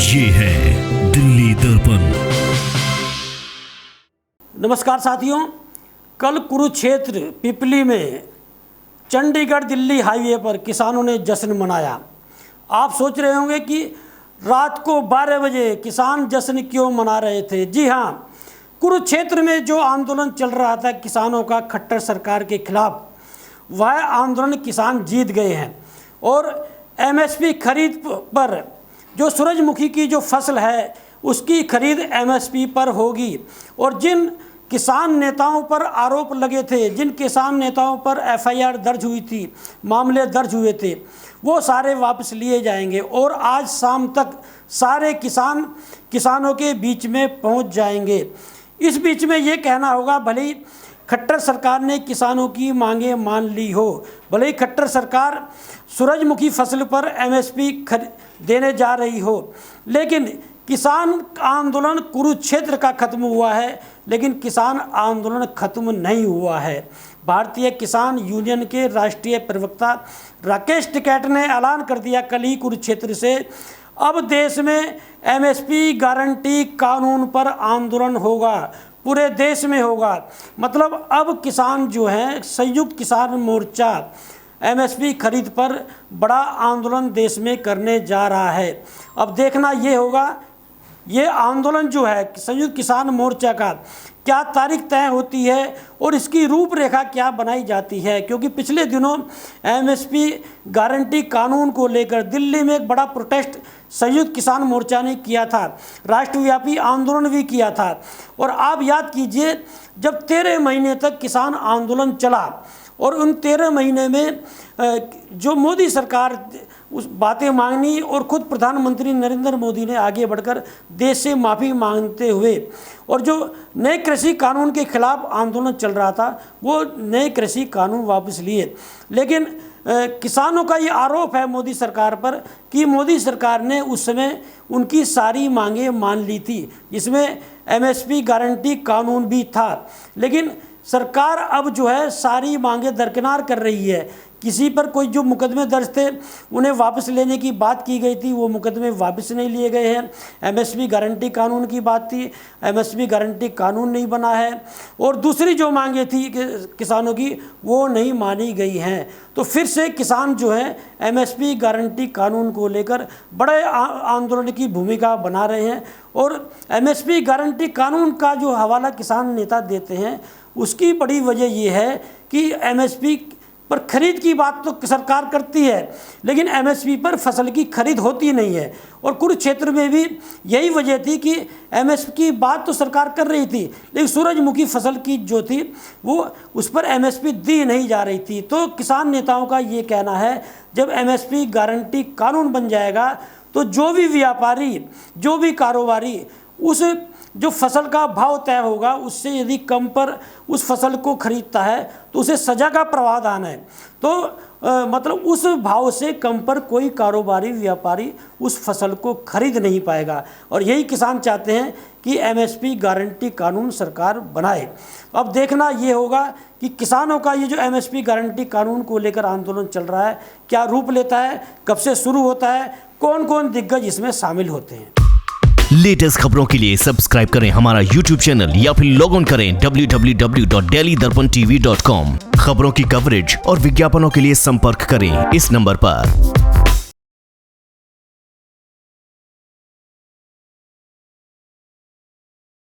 ये है दिल्ली दर्पण। नमस्कार साथियों, कल कुरुक्षेत्र पिपली में चंडीगढ़ दिल्ली हाईवे पर किसानों ने जश्न मनाया। आप सोच रहे होंगे कि रात को 12 बजे किसान जश्न क्यों मना रहे थे। जी हाँ, कुरुक्षेत्र में जो आंदोलन चल रहा था किसानों का खट्टर सरकार के खिलाफ, वह आंदोलन किसान जीत गए हैं और एमएसपी खरीद पर जो सूरजमुखी की जो फसल है उसकी खरीद एमएसपी पर होगी। और जिन किसान नेताओं पर आरोप लगे थे, जिन किसान नेताओं पर एफआईआर दर्ज हुई थी, मामले दर्ज हुए थे, वो सारे वापस लिए जाएंगे और आज शाम तक सारे किसानों के बीच में पहुंच जाएंगे। इस बीच में ये कहना होगा, भले ही खट्टर सरकार ने किसानों की मांगें मान ली हो, भले ही खट्टर सरकार सूरजमुखी फसल पर एमएसपी देने जा रही हो, लेकिन किसान आंदोलन कुरुक्षेत्र का खत्म हुआ है, लेकिन किसान आंदोलन खत्म नहीं हुआ है। भारतीय किसान यूनियन के राष्ट्रीय प्रवक्ता राकेश टिकैत ने ऐलान कर दिया कल ही कुरुक्षेत्र से, अब देश में एमएसपी गारंटी कानून पर आंदोलन होगा, पूरे देश में होगा। मतलब अब किसान जो हैं, संयुक्त किसान मोर्चा एमएसपी खरीद पर बड़ा आंदोलन देश में करने जा रहा है। अब देखना ये होगा, ये आंदोलन जो है संयुक्त किसान मोर्चा का क्या तारीख तय होती है और इसकी रूपरेखा क्या बनाई जाती है। क्योंकि पिछले दिनों एमएसपी गारंटी कानून को लेकर दिल्ली में एक बड़ा प्रोटेस्ट संयुक्त किसान मोर्चा ने किया था, राष्ट्रव्यापी आंदोलन भी किया था। और आप याद कीजिए, जब 13 महीने तक किसान आंदोलन चला और उन 13 महीने में जो मोदी सरकार उस बातें मांगनी और खुद प्रधानमंत्री नरेंद्र मोदी ने आगे बढ़कर देश से माफ़ी मांगते हुए और जो नए कृषि कानून के खिलाफ आंदोलन चल रहा था, वो नए कृषि कानून वापस लिए। लेकिन किसानों का ये आरोप है मोदी सरकार पर कि मोदी सरकार ने उस समय उनकी सारी मांगें मान ली थी, जिसमें एमएसपी गारंटी कानून भी था। लेकिन सरकार अब जो है सारी मांगें दरकिनार कर रही है। किसी पर कोई जो मुकदमे दर्ज थे उन्हें वापस लेने की बात की गई थी, वो मुकदमे वापस नहीं लिए गए हैं। एमएसपी गारंटी कानून की बात थी, एमएसपी गारंटी कानून नहीं बना है। और दूसरी जो मांगें थी किसानों की, वो नहीं मानी गई हैं। तो फिर से किसान जो है एमएसपी गारंटी कानून को लेकर बड़े आंदोलन की भूमिका बना रहे हैं। और एमएसपी गारंटी कानून का जो हवाला किसान नेता देते हैं, उसकी बड़ी वजह ये है कि एमएसपी पर खरीद की बात तो सरकार करती है, लेकिन एमएसपी पर फसल की खरीद होती नहीं है। और कुरुक्षेत्र में भी यही वजह थी कि एमएसपी की बात तो सरकार कर रही थी, लेकिन सूरजमुखी फसल की जो थी वो उस पर एमएसपी दी नहीं जा रही थी। तो किसान नेताओं का ये कहना है, जब एमएसपी गारंटी कानून बन जाएगा तो जो भी व्यापारी, जो भी कारोबारी उस जो फसल का भाव तय होगा उससे यदि कम पर उस फसल को खरीदता है तो उसे सजा का प्रावधान है। तो मतलब उस भाव से कम पर कोई कारोबारी व्यापारी उस फसल को खरीद नहीं पाएगा। और यही किसान चाहते हैं कि एमएसपी गारंटी कानून सरकार बनाए। अब देखना ये होगा कि किसानों का ये जो एमएसपी गारंटी कानून को लेकर आंदोलन चल रहा है क्या रूप लेता है, कब से शुरू होता है, कौन कौन दिग्गज इसमें शामिल होते हैं। लेटेस्ट खबरों के लिए सब्सक्राइब करें हमारा YouTube चैनल या फिर लॉग इन करें www.delhidarpantv.com। खबरों की कवरेज और विज्ञापनों के लिए संपर्क करें इस नंबर पर।